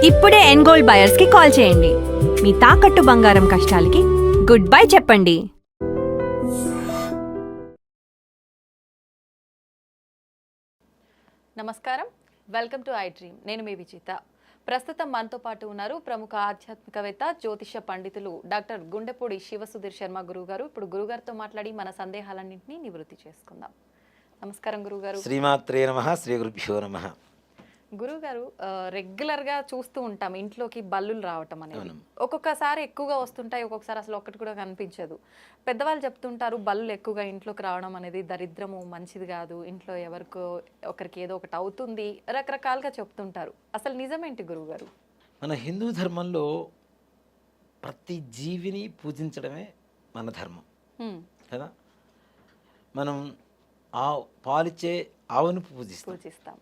ఇప్పుడే ఎన్గోల్డ్ బయర్స్ కి కాల్ చేయండి. మీ తాకట్టు బంగారం కష్టాలకి గుడ్ బై చెప్పండి. నమస్కారం, వెల్కమ్ టు ఐ డ్రీమ్. నేను మీ విజిత. ప్రస్తుతం మనతో పాటు ఉన్నారు ప్రముఖ ఆధ్యాత్మికవేత్త, జ్యోతిష పండితులు డాక్టర్ గుండెపూడి శివసుధీర్ శర్మ గురువుగారు. ఇప్పుడు గురుగారితో మాట్లాడి మన సందేహాలన్నింటినీ నివృత్తి చేసుకుందాం. నమస్కారం గురుగారు. శ్రీమాత్రే నమః, శ్రీ గురుభ్యో నమః. గురుగారు, రెగ్యులర్గా చూస్తూ ఉంటాం ఇంట్లోకి బల్లులు రావటం అనేది. ఒక్కొక్కసారి ఎక్కువగా వస్తుంటాయి, ఒక్కొక్కసారి అసలు ఒక్కటి కూడా కనిపించదు. పెద్దవాళ్ళు చెప్తుంటారు బల్లులు ఎక్కువగా ఇంట్లోకి రావడం అనేది దరిద్రము, మంచిది కాదు, ఇంట్లో ఎవరికో ఒకరికి ఏదో ఒకటి అవుతుంది, రకరకాలుగా చెప్తుంటారు. అసలు నిజమేంటి గురువుగారు? మన హిందూ ధర్మంలో ప్రతి జీవిని పూజించడమే మన ధర్మం కదా. మనం పాలిచ్చే ఆవును పూజిస్తాం.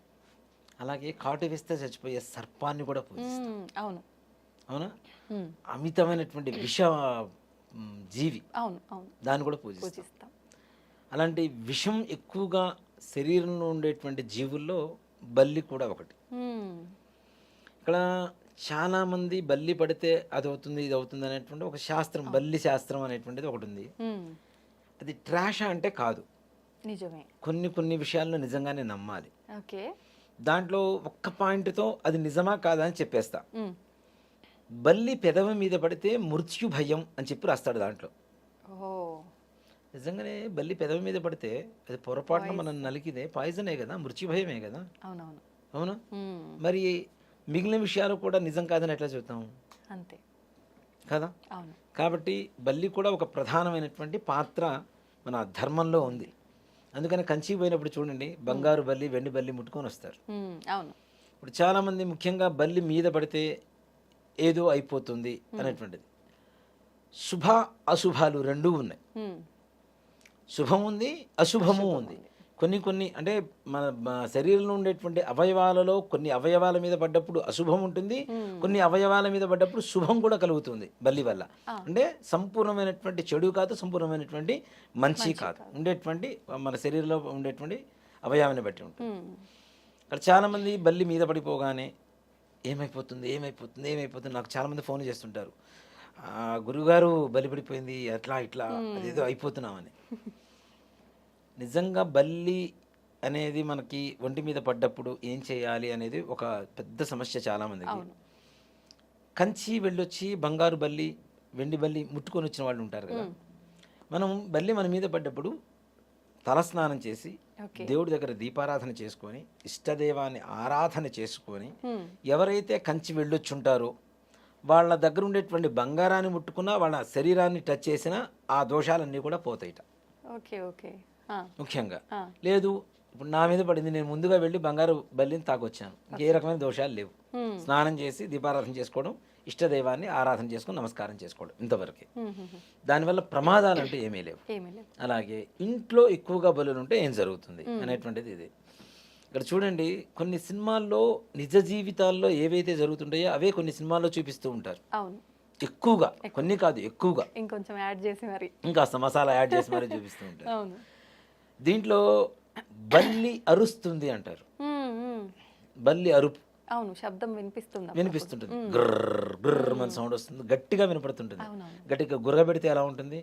అలాగే కాటు వేస్తే చచ్చిపోయే సర్పాన్ని కూడా పూజిస్తాం. అవును, అవునా? అమితమైనటువంటి విష జీవి, అవును, దాన్ని కూడా పూజిస్తాం. అలాంటి విషం ఎక్కువగా శరీరంలో ఉండేటువంటి జీవుల్లో బల్లి కూడా ఒకటి. ఇక్కడ చాలా మంది బల్లి పడితే అది అవుతుంది, ఇది అవుతుంది అనేటువంటి ఒక శాస్త్రం, బల్లి శాస్త్రం అనేటువంటిది ఒకటి ఉంది. అది ట్రాష్ అంటే కాదు, నిజమే. కొన్ని విషయాల్లో నిజంగానే నమ్మాలి. ఓకే, దాంట్లో ఒక్క పాయింట్తో అది నిజమా కాదా అని చెప్పేస్తా. బల్లి పెదవి మీద పడితే మృత్యు భయం అని చెప్పి రాస్తాడు దాంట్లో. నిజంగానే బల్లి పెదవి మీద పడితే అది పొరపాటున మనం నలికితే పాయిజనే కదా, మృత్యు భయమే కదా. అవునా? మరి మిగిలిన విషయాలు కూడా నిజం కాదని ఎట్లా చెబుతాం? అంతే కదా. కాబట్టి బల్లి కూడా ఒక ప్రధానమైనటువంటి పాత్ర మన ధర్మంలో ఉంది. అందుకని కంచికి పోయినప్పుడు చూడండి, బంగారు బల్లి, వెండి బల్లి ముట్టుకొని వస్తారు. అవును. ఇప్పుడు చాలామంది ముఖ్యంగా బల్లి మీద పడితే ఏదో అయిపోతుంది అనేటువంటిది. శుభ అశుభాలు రెండూ ఉన్నాయి. శుభం ఉంది, అశుభము ఉంది. కొన్ని అంటే మన శరీరంలో ఉండేటువంటి అవయవాలలో కొన్ని అవయవాల మీద పడ్డప్పుడు అశుభం ఉంటుంది, కొన్ని అవయవాల మీద పడ్డప్పుడు శుభం కూడా కలుగుతుంది బల్లి వల్ల. అంటే సంపూర్ణమైనటువంటి చెడు కాదు, సంపూర్ణమైనటువంటి మంచి కాదు, ఉండేటువంటి మన శరీరంలో ఉండేటువంటి అవయవాన్ని బట్టి ఉంటుంది. అక్కడ చాలామంది బల్లి మీద పడిపోగానే ఏమైపోతుంది నాకు చాలామంది ఫోన్ చేస్తుంటారు, గురువుగారు బలి పడిపోయింది, అట్లా ఇట్లా అదేదో అయిపోతున్నామని. నిజంగా బల్లి అనేది మనకి ఒంటి మీద పడ్డప్పుడు ఏం చేయాలి అనేది ఒక పెద్ద సమస్య చాలామందికి. కంచి వెళ్ళొచ్చి బంగారు బల్లి, వెండి బల్లి ముట్టుకొని వచ్చిన వాళ్ళు ఉంటారు కదా. మనం బల్లి మన మీద పడ్డప్పుడు తలస్నానం చేసి దేవుడి దగ్గర దీపారాధన చేసుకొని ఇష్టదేవాన్ని ఆరాధన చేసుకొని ఎవరైతే కంచి వెళ్ళొచ్చుంటారో వాళ్ళ దగ్గర ఉండేటువంటి బంగారాన్ని ముట్టుకున్నా, వాళ్ళ శరీరాన్ని టచ్ చేసినా ఆ దోషాలన్నీ కూడా పోతాయిట. ముఖ్యంగా లేదు, ఇప్పుడు నా మీద పడింది, నేను ముందుగా వెళ్ళి బంగారు బల్లిని తాకొచ్చాను, ఏ రకమైన దోషాలు లేవు, స్నానం చేసి దీపారాధన చేసుకోవడం, ఇష్టదైవాన్ని ఆరాధన చేసుకొని నమస్కారం చేసుకోవడం, ఇంతవరకే. దానివల్ల ప్రమాదాలు అంటే ఏమీ లేవు. అలాగే ఇంట్లో ఎక్కువగా బలులు ఉంటే ఏం జరుగుతుంది అనేటువంటిది ఇది. ఇక్కడ చూడండి, కొన్ని సినిమాల్లో నిజ జీవితాల్లో ఏవైతే జరుగుతుంటాయో అవే కొన్ని సినిమాల్లో చూపిస్తూ ఉంటారు. ఎక్కువగా, కొన్ని కాదు ఎక్కువగా, ఇంకొంచెం యాడ్ చేసి మరి ఇంకాస్త మసాలా యాడ్ చేసి మరి చూపిస్తూ ఉంటారు. దీంట్లో బల్లి అరుస్తుంది అంటారు. బల్లి అరుపు, అవును, శబ్దం వినిపిస్తుంటుంది, గ్రర్ మన సౌండ్ వస్తుంది, గట్టిగా వినపడుతుంటుంది. గట్టిగా గుర్ర పెడితే ఎలా ఉంటుంది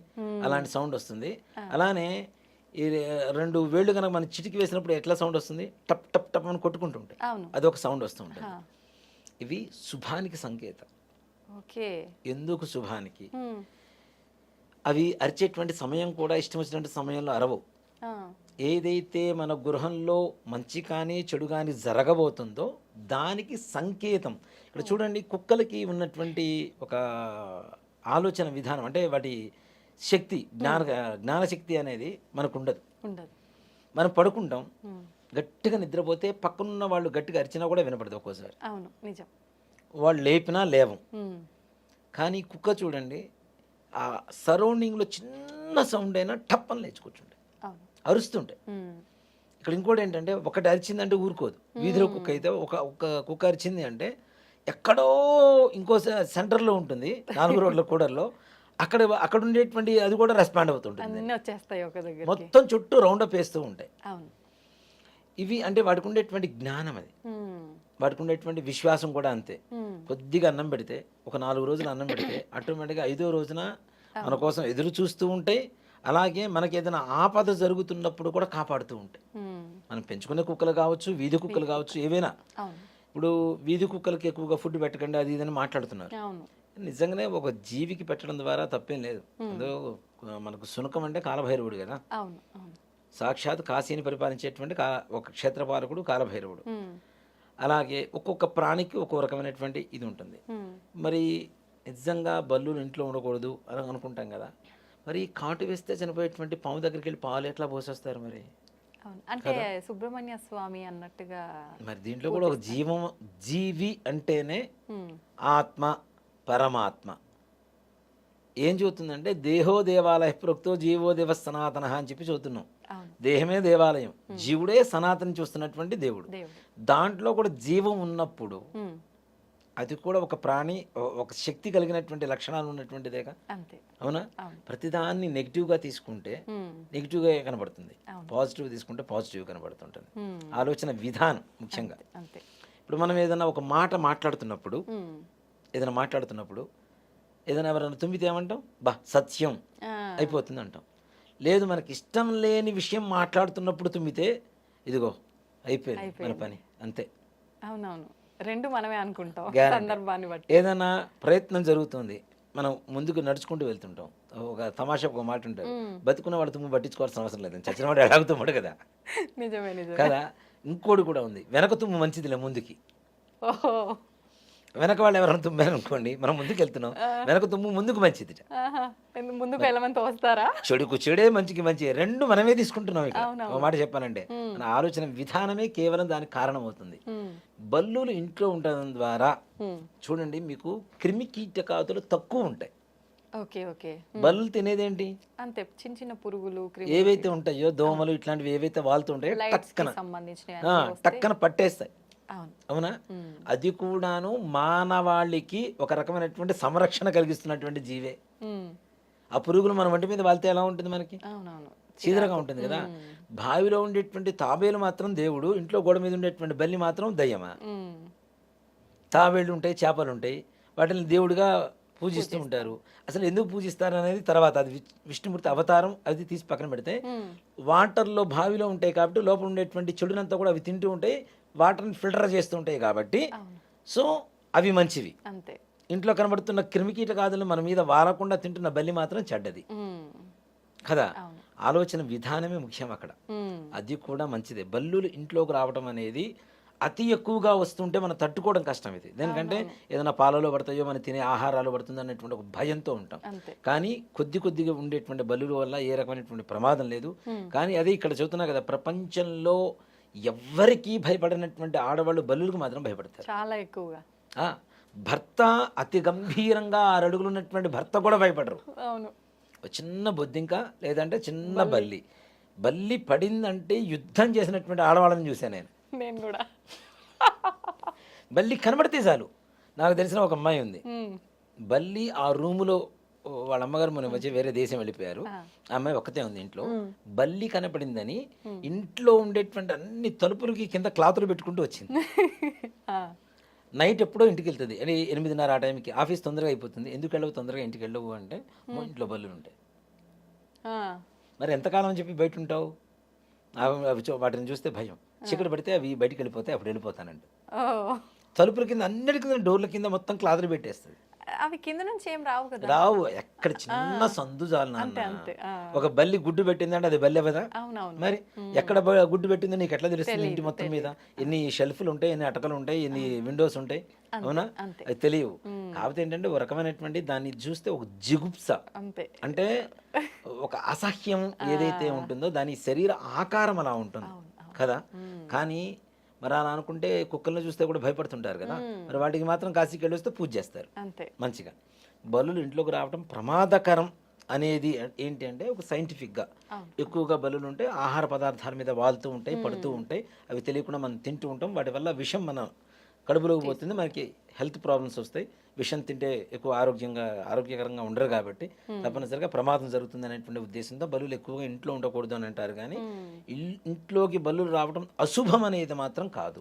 అలాంటి సౌండ్ వస్తుంది. అలానే ఈ రెండు వేళ్ళు కనుక మనం చిటికి వేసినప్పుడు ఎట్లా సౌండ్ వస్తుంది, టప్ టప్ టప్ అని కొట్టుకుంటుంటాయి, అదొక సౌండ్ వస్తూ ఉంటుంది. ఇవి శుభానికి సంకేతం. ఎందుకు శుభానికి? అవి అరిచేటువంటి సమయం కూడా ఇష్టం వచ్చినటువంటి సమయంలో అరవవు. ఏదైతే మన గృహంలో మంచి కానీ చెడు కానీ జరగబోతుందో దానికి సంకేతం. ఇక్కడ చూడండి, కుక్కలకి ఉన్నటువంటి ఒక ఆలోచన విధానం, అంటే వాటి శక్తి, జ్ఞానశక్తి అనేది మనకు ఉండదు. మనం పడుకుంటాం, గట్టిగా నిద్రపోతే పక్కనున్న వాళ్ళు గట్టిగా అరిచినా కూడా వినపడదు ఒక్కోసారి. వాళ్ళు లేపినా లేవం. కానీ కుక్క చూడండి, ఆ సరౌండింగ్లో చిన్న సౌండ్ అయినా టప్పని లేచి కూర్చుంటాయి, అరుస్తుంటాయి. ఇక్కడ ఇంకోటి ఏంటంటే, ఒకటి అరిచిందంటే ఊరుకోదు. వీధిలో కుక్క అయితే ఒక కుక్క అరిచింది అంటే ఎక్కడో ఇంకో సెంటర్లో ఉంటుంది, 4 రోడ్ల కూడల్లో, అక్కడ ఉండేటువంటి అది కూడా రెస్పాండ్ అవుతుంటుంది, మొత్తం చుట్టూ రౌండప్ వేస్తూ ఉంటాయి. ఇవి అంటే వాటికి ఉండేటువంటి జ్ఞానం అది. వాటికి ఉండేటువంటి విశ్వాసం కూడా అంతే. కొద్దిగా అన్నం పెడితే, ఒక 4 రోజులు అన్నం పెడితే ఆటోమేటిక్గా 5వ రోజున మన కోసం ఎదురు చూస్తూ ఉంటాయి. అలాగే మనకి ఏదైనా ఆపద జరుగుతున్నప్పుడు కూడా కాపాడుతూ ఉంటాయి. మనం పెంచుకునే కుక్కలు కావచ్చు, వీధి కుక్కలు కావచ్చు, ఏవైనా. ఇప్పుడు వీధి కుక్కలకి ఎక్కువగా ఫుడ్ పెట్టకండి అది ఇదని మాట్లాడుతున్నారు. నిజంగానే ఒక జీవికి పెట్టడం ద్వారా తప్పేం లేదు. అదో మనకు శునకం అంటే కాలభైరవుడు కదా, సాక్షాత్ కాశీని పరిపాలించేటువంటి ఒక క్షేత్రపాలకుడు కాలభైరవుడు. అలాగే ఒక్కొక్క ప్రాణికి ఒక్కొక్క రకమైనటువంటి ఇది ఉంటుంది. మరి నిజంగా బల్లులు ఇంట్లో ఉండకూడదు అని అనుకుంటాం కదా, మరి కాటు వేస్తే చనిపోయేటువంటి పాము దగ్గరికి వెళ్ళి పాలు ఎట్లా పోసేస్తారు మరి? అంటే సుబ్రహ్మణ్య స్వామి అన్నట్టుగా. మరి దీంట్లో కూడా ఒక జీవి అంటేనే ఆత్మ, పరమాత్మ. ఏం చెబుతుందంటే దేహో దేవాలయ ప్రోక్తో జీవో దేవ సనాతన అని చెప్పి చదువుతున్నాం. దేహమే దేవాలయం, జీవుడే సనాతనం చూస్తున్నటువంటి దేవుడు. దాంట్లో కూడా జీవం ఉన్నప్పుడు అది కూడా ఒక ప్రాణి, ఒక శక్తి కలిగినటువంటి లక్షణాలు ఉన్నటువంటిదేగా. అవునా? ప్రతిదాన్ని నెగిటివ్గా తీసుకుంటే నెగిటివ్గా కనబడుతుంది, పాజిటివ్ తీసుకుంటే పాజిటివ్ కనబడుతుంటుంది. ఆలోచన విధానం ముఖ్యంగా. ఇప్పుడు మనం ఏదైనా ఒక మాట మాట్లాడుతున్నప్పుడు ఏదైనా ఎవరైనా తుమ్మితే ఏమంటాం? బా సత్యం అయిపోతుంది అంటాం. లేదు, మనకి ఇష్టం లేని విషయం మాట్లాడుతున్నప్పుడు తుమ్మితే ఇదిగో అయిపోయింది మన పని, అంతే. అవునవును, రెండు మనమే అనుకుంటాం సందర్భాన్ని బట్టి. ఏదైనా ప్రయత్నం జరుగుతుంది, మనం ముందుకు నడుచుకుంటూ వెళ్తుంటాం. ఒక తమాషా ఒక మాట ఉంటుంది, బతుకున్న వాడు తుమ్ము పట్టించుకోవాల్సిన అవసరం లేదు, చచ్చిన వాడు ఎలాగుతాడు కదా. నిజమే కదా. ఇంకోటి కూడా ఉంది, వెనక తుమ్ము మంచిదిలే ముందుకి. వెనక వాళ్ళు ఎవరైనా తుమ్మారు అనుకోండి, మనం ముందుకు వెళ్తున్నాం, వెనక తుమ్ము ముందుకు మంచిది. ముందుకు వెళ్ళమని తోస్తారా? చెడుకు చెడే, మంచికి మంచి, రెండు మనమే తీసుకుంటున్నాం. ఇక్కడ ఒక మాట చెప్పానంటే మన ఆలోచన విధానమే కేవలం దానికి కారణం అవుతుంది. బల్లులు ఇంట్లో ఉండడం ద్వారా చూడండి, మీకు క్రిమి కీటకాదులు తక్కువ ఉంటాయి. బల్లులు తినేదేంటి? అంతే, చిన్న చిన్న పురుగులు ఏవైతే ఉంటాయో, దోమలు ఇట్లాంటివి ఏవైతే వాళ్తూ ఉంటాయో టక్కన పట్టేస్తాయి. అవునా? అది కూడాను మానవాళికి ఒక రకమైనటువంటి సంరక్షణ కలిగిస్తున్నటువంటి జీవే. ఆ పురుగులు మన వంటి మీద వాళ్తే ఎలా ఉంటుంది? మనకి చీదరగా ఉంటుంది కదా. బావిలో ఉండేటువంటి తాబేలు మాత్రం దేవుడు, ఇంట్లో గోడ మీద ఉండేటువంటి బల్లి మాత్రం దయ్యమా? తాబేళ్ళు ఉంటాయి, చేపలు ఉంటాయి, వాటిని దేవుడిగా పూజిస్తూ ఉంటారు. అసలు ఎందుకు పూజిస్తారు అనేది తర్వాత, అది విష్ణుమూర్తి అవతారం, అది తీసి పక్కన పెడితే, వాటర్లో బావిలో ఉంటాయి కాబట్టి లోపల ఉండేటువంటి చెడునంతా కూడా అవి తింటూ ఉంటాయి, వాటర్ని ఫిల్టర్ చేస్తూ ఉంటాయి కాబట్టి సో అవి మంచివి. ఇంట్లో కనబడుతున్న క్రిమికీటకాదులు మన మీద వారకుండా తింటున్న బల్లి మాత్రం చెడ్డది కదా. ఆలోచన విధానమే ముఖ్యం అక్కడ, అది కూడా మంచిదే. బల్లులు ఇంట్లోకి రావడం అనేది అతి ఎక్కువగా వస్తుంటే మనం తట్టుకోవడం కష్టం. ఇది దేనికంటే ఏదైనా పాలలో పడతాయో, మన తినే ఆహారాలు పడుతుంది అన్నటువంటి ఒక భయంతో ఉంటాం. కానీ కొద్దిగా ఉండేటువంటి బల్లుల వల్ల ఏ రకమైనటువంటి ప్రమాదం లేదు. కానీ అదే ఇక్కడ చెబుతున్నా కదా, ప్రపంచంలో ఎవ్వరికీ భయపడినటువంటి ఆడవాళ్ళు బల్లులకు మాత్రం భయపడతారు చాలా ఎక్కువగా. భర్త అతి గంభీరంగా 6 అడుగులు ఉన్నటువంటి భర్త కూడా భయపడరు. చిన్న బొద్దింక లేదంటే చిన్న బల్లి పడిందంటే యుద్ధం చేసినటువంటి ఆడవాళ్ళని చూశాను నేను కూడా. బల్లి కనబడితే చాలు. నాకు తెలిసిన ఒక అమ్మాయి ఉంది, బల్లి ఆ రూములో, వాళ్ళ అమ్మగారు మన మధ్య వేరే దేశం వెళ్ళిపోయారు, ఆ అమ్మాయి ఒక్కతే ఉంది ఇంట్లో. బల్లి కనపడిందని ఇంట్లో ఉండేటువంటి అన్ని తలుపులకి కింద క్లాతులు పెట్టుకుంటూ వచ్చింది. నైట్ ఎప్పుడో ఇంటికి వెళ్తుంది, 8:30 ఆ టైంకి. ఆఫీస్ తొందరగా అయిపోతుంది, ఎందుకు వెళ్ళవు తొందరగా ఇంటికి వెళ్ళవు అంటే, ఇంట్లో బల్లులు ఉంటాయి. మరి ఎంతకాలం అని చెప్పి బయట ఉంటావు? వాటిని చూస్తే భయం, చీకటి పడితే అవి బయటికి వెళ్ళిపోతాయి, అప్పుడు వెళ్ళిపోతానండి. తలుపుల కింద అన్నిటి కింద డోర్ల కింద మొత్తం క్లాతులు పెట్టేస్తుంది. అవి కింద నుంచి ఏం రావు కదా. రావు, ఎక్కడ చిన్న సందు చాలు నాన్న. ఒక బల్లి గుడ్డు పెట్టిందంటే అది బల్లి అవ్వదా? మరి ఎక్కడ గుడ్డు పెట్టిందో నీకు ఎట్లా తెలుస్తుంది? ఇంటి మొత్తం మీద ఎన్ని షెల్ఫ్లు ఉంటాయి, ఎన్ని అటకలు ఉంటాయి, ఎన్ని విండోస్ ఉంటాయి, అవునా? అది తెలియవు. కాకపోతే ఏంటంటే ఒక రకమైనటువంటి దాన్ని చూస్తే ఒక జిగుప్స, అంటే ఒక అసహ్యం ఏదైతే ఉంటుందో దాని శరీర ఆకారం అలా ఉంటుంది కదా. కానీ మరి అలా అనుకుంటే కుక్కలను చూస్తే కూడా భయపడుతుంటారు కదా, మరి వాటికి మాత్రం కాశీకి వెళ్ళి వస్తే పూజ చేస్తారు మంచిగా. బల్లులు ఇంట్లోకి రావడం ప్రమాదకరం అనేది ఏంటి అంటే ఒక సైంటిఫిక్గా. ఎక్కువగా బల్లులు ఉంటే ఆహార పదార్థాల మీద వాలుతూ ఉంటాయి, పడుతూ ఉంటాయి, అవి తెలియకుండా మనం తింటూ ఉంటాం. వాటి వల్ల విషం మన కడుపులోకి పోతుంది, మనకి హెల్త్ ప్రాబ్లమ్స్ వస్తాయి. విషం తింటే ఎక్కువ ఆరోగ్యకరంగా ఉండరు కాబట్టి తప్పనిసరిగా ప్రమాదం జరుగుతుంది అనేటువంటి ఉద్దేశంతో బల్లులు ఎక్కువగా ఇంట్లో ఉండకూడదు అని అంటారు. కానీ ఇంట్లోకి బల్లులు రావడం అశుభం అనేది మాత్రం కాదు.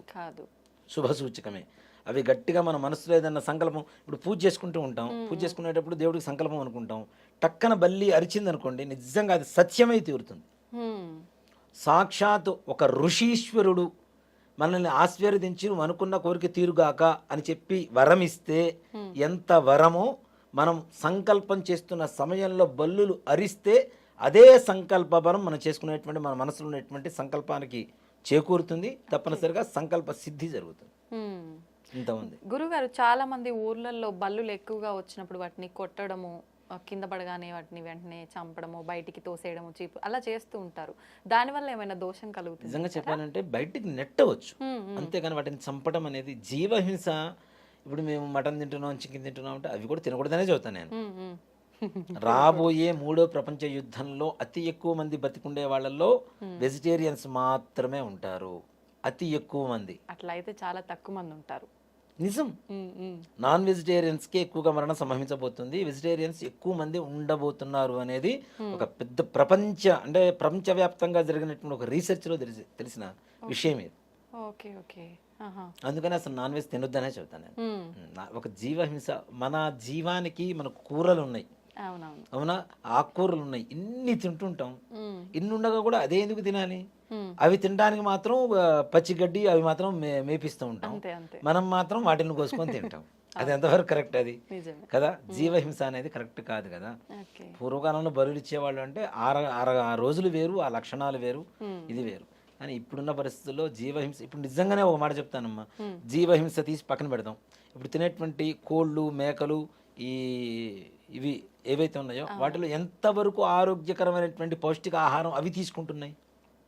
శుభసూచకమే. అవి గట్టిగా మన మనసులో ఏదన్నా సంకల్పం, ఇప్పుడు పూజ చేసుకుంటూ ఉంటాం, పూజ చేసుకునేటప్పుడు దేవుడికి సంకల్పం అనుకుంటాం, టక్కన బల్లి అరిచింది అనుకోండి, నిజంగా అది సత్యమై తీరుతుంది. సాక్షాత్ ఒక ఋషీశ్వరుడు మనల్ని ఆశీర్వదించి నువ్వు అనుకున్న కోరిక తీరుగాక అని చెప్పి వరం ఇస్తే ఎంత వరమో, మనం సంకల్పం చేస్తున్న సమయంలో బల్లులు అరిస్తే అదే సంకల్ప బలం మనం చేసుకునేటువంటి మన మనసులో ఉన్నటువంటి సంకల్పానికి చేకూరుతుంది. తప్పనిసరిగా సంకల్ప సిద్ధి జరుగుతుంది. ఇంతమంది గురుగారు, చాలా మంది ఊర్లలో బల్లులు ఎక్కువగా వచ్చినప్పుడు వాటిని కొట్టడము, కింద పడగానే వాటిని వెంటనే చంపడము, బయటికి తోసేయడము, చీపు అలా చేస్తూ ఉంటారు. దానివల్ల ఏమైనా దోషం కలుగుతుంది? నిజంగా చెప్పాలంటే బయటికి నెట్టవచ్చు, అంతేగాని వాటిని చంపడం అనేది జీవహింస. ఇప్పుడు మేము మటన్ తింటున్నాం, చికెన్ తింటున్నాం అంటే అవి కూడా తినకూడదనే చెబుతాను నేను. రాబోయే 3వ ప్రపంచ యుద్ధంలో అతి ఎక్కువ మంది బతికుండే వాళ్ళల్లో వెజిటేరియన్స్ మాత్రమే ఉంటారు, అతి ఎక్కువ మంది. అట్లా అయితే చాలా తక్కువ మంది ఉంటారు. నిజం. నాన్ వెజిటేరియన్స్కి ఎక్కువగా మరణం సంభవించబోతుంది, వెజిటేరియన్స్ ఎక్కువ మంది ఉండబోతున్నారు అనేది ఒక పెద్ద ప్రపంచవ్యాప్తంగా జరిగినటువంటి ఒక రీసెర్చ్లో తెలిసిన విషయం ఇది. Okay okay. అందుకని అసలు నాన్ వెజ్ తినొద్దనే చెబుతాను నేను. ఒక జీవహింస, మన జీవానికి మనకు కూరలు ఉన్నాయి, అవునా, ఆకుకూరలు ఉన్నాయి, ఇన్ని తింటుంటాం, ఇన్ని ఉండగా కూడా అదే ఎందుకు తినాలి? అవి తినడానికి మాత్రం పచ్చిగడ్డి అవి మాత్రం మేపిస్తూ ఉంటాం, మనం మాత్రం వాటిని కోసుకొని తింటాం. అది ఎంతవరకు కరెక్ట్? అది కదా, జీవహింస అనేది కరెక్ట్ కాదు కదా. పూర్వకాలంలో బలులు ఇచ్చేవాళ్ళు అంటే ఆ రోజులు వేరు, ఆ లక్షణాలు వేరు, ఇది వేరు. కానీ ఇప్పుడున్న పరిస్థితుల్లో జీవహింస, ఇప్పుడు నిజంగానే ఒక మాట చెప్తానమ్మా, జీవహింస తీసి పక్కన పెడదాం. ఇప్పుడు తినేటువంటి కోళ్ళు, మేకలు, ఇవి ఏవైతే ఉన్నాయో వాటిలో ఎంతవరకు ఆరోగ్యకరమైనటువంటి పౌష్టిక ఆహారం అవి తీసుకుంటున్నాయి?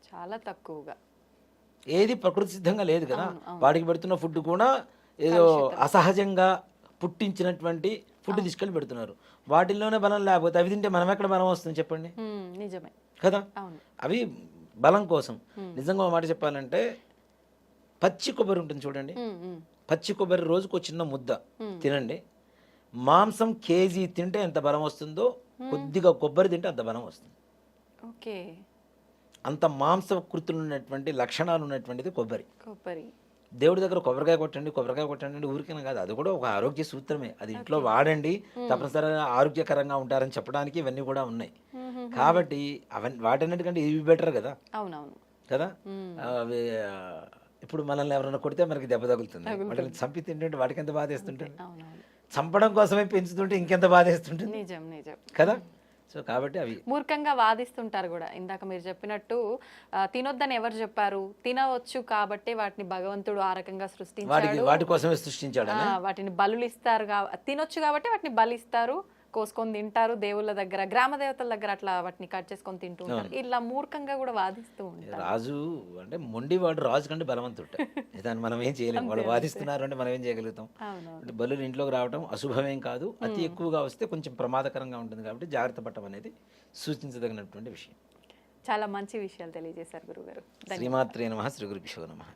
చాలా తక్కువగా. ఏది ప్రకృతి సిద్ధంగా లేదు కదా. వాటికి పెడుతున్న ఫుడ్ కూడా ఏదో అసహజంగా పుట్టించినటువంటి ఫుడ్ తీసుకెళ్ళి పెడుతున్నారు. వాటిల్లోనే బలం లేకపోతే అవి తింటే మనం ఎక్కడ బలం వస్తుంది చెప్పండి? నిజమే కదా. అవి బలం కోసం. నిజంగా ఒక మాట చెప్పాలంటే పచ్చి కొబ్బరి ఉంటుంది చూడండి, పచ్చి కొబ్బరి రోజుకు ఒక చిన్న ముద్ద తినండి, మాంసం కేజీ తింటే ఎంత బలం వస్తుందో కొద్దిగా కొబ్బరి తింటే అంత బలం వస్తుంది. ఓకే. అంత మాంసకృతులు ఉన్నటువంటి లక్షణాలు ఉన్నటువంటిది కొబ్బరి. కొబ్బరి దేవుడి దగ్గర కొబ్బరికాయ కొట్టండి ఊరికైనా కాదు, అది కూడా ఒక ఆరోగ్య సూత్రమే. అది ఇంట్లో వాడండి, తప్పనిసరిగా ఆరోగ్యకరంగా ఉంటారని చెప్పడానికి ఇవన్నీ కూడా ఉన్నాయి. కాబట్టి వాటన్నిటికంటే ఇవి బెటర్ కదా. అవునవును కదా. ఇప్పుడు మనల్ని ఎవరైనా కొడితే మనకి దెబ్బ తగులుతుంది, వాటిని చంపి తింటుంటే వాటికి ఎంత బాధేస్తుంటుంది, చంపడం కోసమే పెంచుతుంటే ఇంకెంత బాధేస్తుంటుంది. నిజం నిజం కదా. సో కాబట్టి అవి మూర్ఖంగా వాదిస్తుంటారు కూడా. ఇందాక మీరు చెప్పినట్టు తినొద్దని ఎవరు చెప్పారు? తినవచ్చు కాబట్టి వాటిని భగవంతుడు ఆ రకంగా సృష్టించాడు, వాటి కోసమే సృష్టించాడు. వాటిని బలులు ఇస్తారు, తినొచ్చు కాబట్టి వాటిని బలిస్తారు, కోసుకొని తింటారు. దేవుళ్ళ దగ్గర, గ్రామ దేవతల దగ్గర అట్లా వాటిని కట్ చేసుకొని తింటూ ఉంటారు. ఇలా మూర్ఖంగా కూడా వాదిస్తూ ఉంటారు. రాజు అంటే మొండివాడు రాజు కంటే బలవంతుడు, దాన్ని మనం ఏం చేయలేము. వాడు వాదిస్తున్నారు అంటే మనం ఏం చేయగలుగుతాం? అంటే బలులు ఇంట్లోకి రావడం అశుభమేం కాదు, అతి ఎక్కువగా వస్తే కొంచెం ప్రమాదకరంగా ఉంటుంది. కాబట్టి జాగ్రత్త పడటం అనేది సూచించదగినటువంటి విషయం. చాలా మంచి విషయాలు తెలియజేశారు గురుగారు. శ్రీమాత్రే నమః. శ్రీ గురుభ్యో నమః.